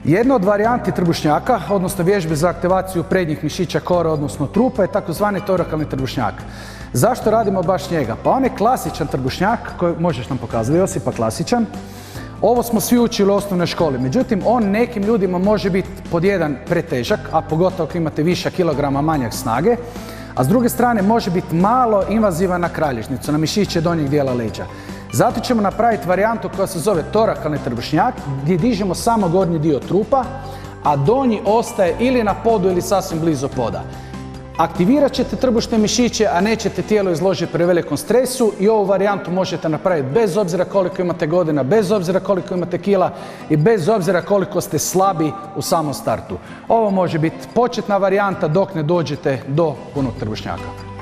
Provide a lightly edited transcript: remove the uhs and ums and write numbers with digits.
Jedna od varijanti trbušnjaka, odnosno vježbe za aktivaciju prednjih mišića kora, odnosno trupa, je takozvani torakalni trbušnjak. Zašto radimo baš njega? Pa on je klasičan trbušnjak, koji možeš nam pokazati, Josipa, klasičan. Ovo smo svi učili u osnovnoj školi, međutim on nekim ljudima može biti pod jedan pretežak, a pogotovo ako imate više kilograma manjak snage, a s druge strane može biti malo invazivan na kralježnicu, na mišiće donjeg dijela leđa. Zato ćemo napraviti varijantu koja se zove torakalni trbušnjak, gdje dižemo samo gornji dio trupa, a donji ostaje ili na podu ili sasvim blizu poda. Aktivirat ćete trbušne mišiće, a nećete tijelo izložiti prevelikom stresu i ovu varijantu možete napraviti bez obzira koliko imate godina, bez obzira koliko imate kila i bez obzira koliko ste slabi u samom startu. Ovo može biti početna varijanta dok ne dođete do punog trbušnjaka.